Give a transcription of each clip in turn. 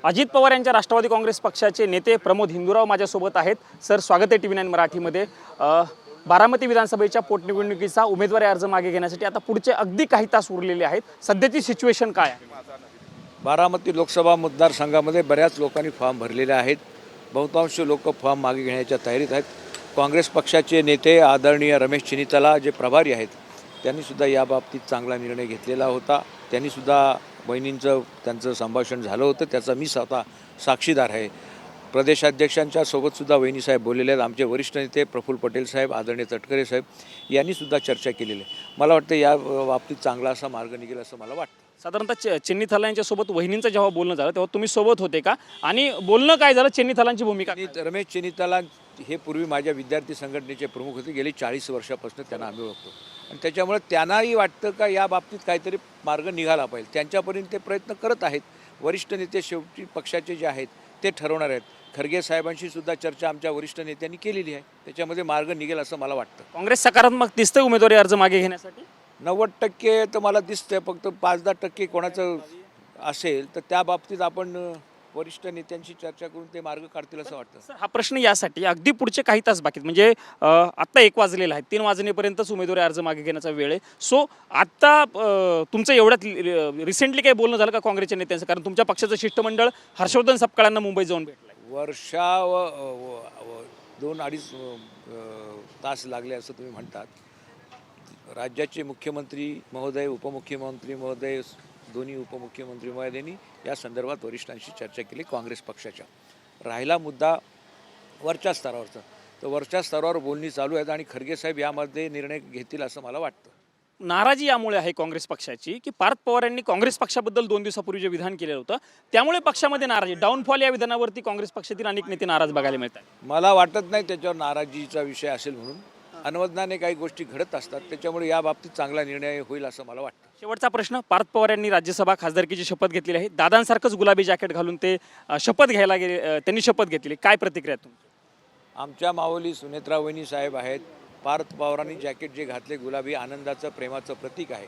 अजित पवार यांच्या राष्ट्रवादी काँग्रेस पक्षाचे नेते प्रमोद हिंदूराव माझ्यासोबत आहेत. सर, स्वागत आहे TV9 मराठीमध्ये. बारामती विधानसभेच्या पोटनिवडणुकीचा उमेदवारी अर्ज मागे घेण्यासाठी आता पुढचे अगदी काही तास उरलेले आहेत. सध्याची सिच्युएशन काय आहे? बारामती लोकसभा मतदारसंघामध्ये बऱ्याच लोकांनी फॉर्म भरलेले आहेत. बहुतांश लोक फॉर्म मागे घेण्याच्या तयारीत आहेत. काँग्रेस पक्षाचे नेते आदरणीय रमेश चेन्निथाला जे प्रभारी आहेत त्यांनीसुद्धा याबाबतीत चांगला निर्णय घेतलेला होता. त्यांनीसुद्धा बहिणींचं त्यांचं संभाषण झालं होतं, त्याचा मी स्वतः साक्षीदार आहे. प्रदेशाध्यक्षांच्या सोबतसुद्धा वहिनीसाहेब बोललेले आहेत. आमचे वरिष्ठ नेते प्रफुल्ल पटेल साहेब, आदरणीय तटकरे साहेब यांनीसुद्धा चर्चा केलेली आहे. मला वाटतं या बाबतीत चांगला असा मार्ग निघेल असं मला वाटतं. साधारणतः चेन्निथाला यांच्यासोबत वहिनींचं जेव्हा बोलणं झालं तेव्हा तुम्ही सोबत होते का? आणि बोलणं काय झालं, चेन्निथालांची भूमिका? रमेश चेन्निथाला हे पूर्वी माझ्या विद्यार्थी संघटनेचे प्रमुख होते. गेली 40 वर्षापासून त्यांना आम्ही ओळखतो आणि त्याच्यामुळे त्यांनाही वाटतं का या बाबतीत काहीतरी मार्ग निघाला पाहिजे. त्यांच्यापर्यंत ते प्रयत्न करत आहेत. वरिष्ठ नेते शेवटी पक्षाचे जे आहेत ते ठरवणार आहेत. खरगे साहेबांशी सुद्धा चर्चा आमच्या वरिष्ठ नेत्यांनी केलेली आहे. त्याच्यामध्ये मार्ग निघेल असं मला वाटतं. काँग्रेस सकारात्मक दिसतंय उमेदवारी अर्ज मागे घेण्यासाठी? 90% तर मला दिसतंय. फक्त 5-10% कोणाचं असेल तर त्या बाबतीत आपण वरिष्ठ नेत्यांशी चर्चा करून ते मार्ग काढतील असं वाटतं. सर, हा प्रश्न यासाठी अगदी पुढचे काही तास बाकी म्हणजे आत्ता 1 वाजलेला आहे. 3 वाजण्यापर्यंतच उमेदवारी अर्ज मागे घेण्याचा वेळ आहे. सो आत्ता तुमचं एवढ्यात रिसेंटली काही बोलणं झालं का काँग्रेसच्या नेत्यांचं? कारण तुमच्या पक्षाचं शिष्टमंडळ हर्षवर्धन सपकाळांना मुंबईत जाऊन भेटलं. वर्षा 2-2.5 तास लागले असं तुम्ही म्हणतात. राज्याचे मुख्यमंत्री महोदय, उपमुख्यमंत्री महोदय, दोन्ही उपमुख्यमंत्री महोदयांनी या संदर्भात वरिष्ठांशी चर्चा केली काँग्रेस पक्षाच्या. राहिला मुद्दा वरच्या स्तरावरचा, तर वरच्या स्तरावर बोलणी चालू आहेत आणि खरगे साहेब यामध्ये निर्णय घेतील असं मला वाटतं. नाराजी यामुळे आहे काँग्रेस पक्षाची की पार्थ पवार यांनी काँग्रेस पक्षाबद्दल 2 दिवसापूर्वी जे विधान केलेलं होतं त्यामुळे पक्षामध्ये नाराजी, डाऊनफॉल या विधानावरती काँग्रेस पक्षातील अनेक नेते नाराज बघायला मिळतात. मला वाटत नाही त्याच्यावर नाराजीचा विषय असेल म्हणून. अनवधनाने काही गोष्टी घडत असतात, त्याच्यामुळे या बाबतीत चांगला निर्णय होईल असं मला वाटतं. शेवटचा प्रश्न, पार्थ पवार यांनी राज्यसभा खासदारकीची शपथ घेतलेली आहे. दादांसारखंच गुलाबी जॅकेट घालून ते शपथ घ्यायला गेले, त्यांनी शपथ घेतली. काय प्रतिक्रिया तुमची? आमच्या मावली सुनेत्रा वहिनी साहेब आहेत. पार्थ पवारांनी जॅकेट जे घातले गुलाबी आनंदाचं प्रेमाचं प्रतीक आहे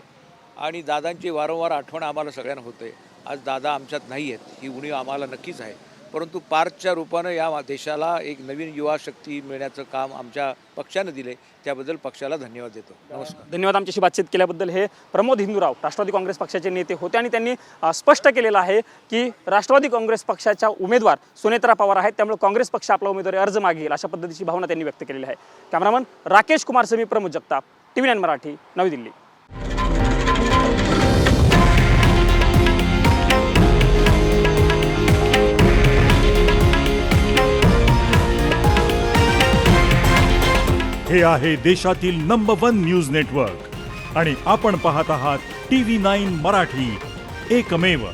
आणि दादांची वारंवार आठवण आम्हाला सगळ्यांना होते. आज दादा आमच्यात नाही आहेत, ही उणीव आम्हाला नक्कीच आहे. परंतु पार्थच्या रूपानं या देशाला एक नवीन युवा शक्ती मिळण्याचं काम आमच्या पक्षानं दिले, त्याबद्दल पक्षाला धन्यवाद देतो. नमस्कार. धन्यवाद आमच्याशी बातचीत केल्याबद्दल. हे प्रमोद हिंदूराव राष्ट्रवादी काँग्रेस पक्षाचे नेते होते आणि त्यांनी स्पष्ट केलेलं आहे की राष्ट्रवादी काँग्रेस पक्षाच्या उमेदवार सुनेत्रा पवार आहेत, त्यामुळे काँग्रेस पक्ष आपला उमेदवारी अर्ज मागे घेईल अशा पद्धतीची भावना त्यांनी व्यक्त केलेली आहे. कॅमेरामन राकेश कुमार समी, प्रमोद जगताप, TV9 मराठी, नवी दिल्ली. हे आहे देशातील नंबर 1 न्यूज नेटवर्क आणि आपण पाहत आहात TV9 मराठी, एकमेव.